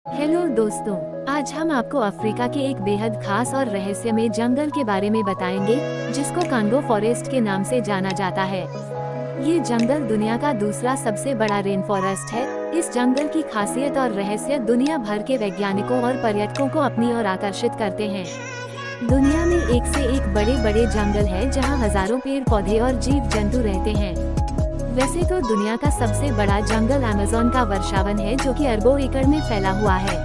Hello दोस्तों, आज हम आपको अफ्रीका के एक बेहद खास और रहस्यमय जंगल के बारे में बताएंगे, जिसको कांगो फॉरेस्ट के नाम से जाना जाता है। ये जंगल दुनिया का दूसरा सबसे बड़ा रेन फॉरेस्ट है। इस जंगल की खासियत और रहस्य दुनिया भर के वैज्ञानिकों और पर्यटकों को अपनी ओर आकर्षित करते हैं। दुनिया में एक से एक बड़े बड़े जंगल है, जहाँ हजारों पेड़ पौधे और जीव जंतु रहते हैं। वैसे तो दुनिया का सबसे बड़ा जंगल अमेज़न का वर्षावन है, जो कि अरबों एकड़ में फैला हुआ है।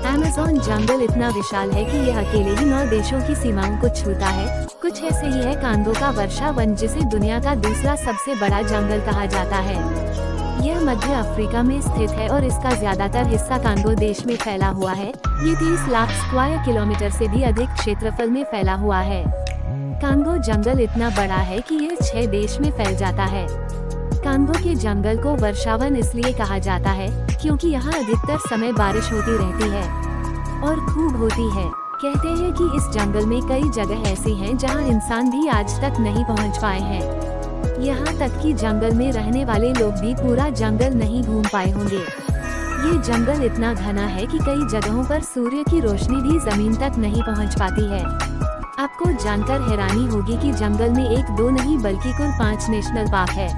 अमेज़न जंगल इतना विशाल है कि यह अकेले ही 9 देशों की सीमाओं को छूता है। कुछ ऐसे ही है कांगो का वर्षावन, जिसे दुनिया का दूसरा सबसे बड़ा जंगल कहा जाता है। यह मध्य अफ्रीका में स्थित है और इसका ज्यादातर हिस्सा कांगो देश में फैला हुआ है। ये 30 लाख स्क्वायर किलोमीटर से भी अधिक क्षेत्रफल में फैला हुआ है। कांगो जंगल इतना बड़ा है कि यह 6 देश में फैल जाता है। कांगो के जंगल को वर्षावन इसलिए कहा जाता है क्योंकि यहाँ अधिकतर समय बारिश होती रहती है और खूब होती है। कहते हैं कि इस जंगल में कई जगह ऐसी हैं जहाँ इंसान भी आज तक नहीं पहुँच पाए हैं। यहाँ तक कि जंगल में रहने वाले लोग भी पूरा जंगल नहीं घूम पाए होंगे। ये जंगल इतना घना है कि कई जगहों पर सूर्य की रोशनी भी जमीन तक नहीं पहुँच पाती है। आपको जानकर हैरानी होगी कि जंगल में 1-2 नहीं बल्कि कुल 5 नेशनल पार्क है,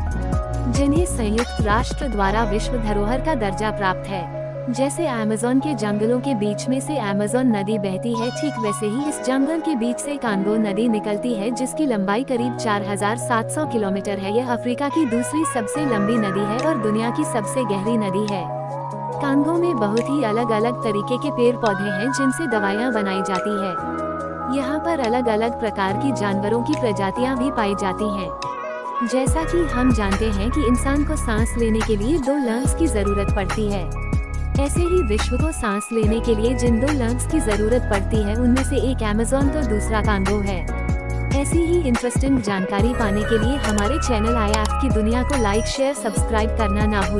जिन्हें संयुक्त राष्ट्र द्वारा विश्व धरोहर का दर्जा प्राप्त है। जैसे अमेज़न के जंगलों के बीच में से अमेज़न नदी बहती है, ठीक वैसे ही इस जंगल के बीच से कांगो नदी निकलती है, जिसकी लंबाई करीब 4700 किलोमीटर है। यह अफ्रीका की दूसरी सबसे लंबी नदी है और दुनिया की सबसे गहरी नदी है। कांगो में बहुत ही अलग अलग तरीके के पेड़ पौधे हैं, जिनसे दवाइयाँ बनाई जाती है। यहाँ पर अलग अलग प्रकार की जानवरों की प्रजातियाँ भी पाई जाती हैं। जैसा कि हम जानते हैं कि इंसान को सांस लेने के लिए 2 लंग्स की जरूरत पड़ती है, ऐसे ही विश्व को सांस लेने के लिए जिन 2 लंग्स की जरूरत पड़ती है, उनमें से एक अमेज़न तो दूसरा कांगो है। ऐसी ही इंटरेस्टिंग जानकारी पाने के लिए हमारे चैनल IF की दुनिया को लाइक, शेयर, सब्सक्राइब करना ना भूलें।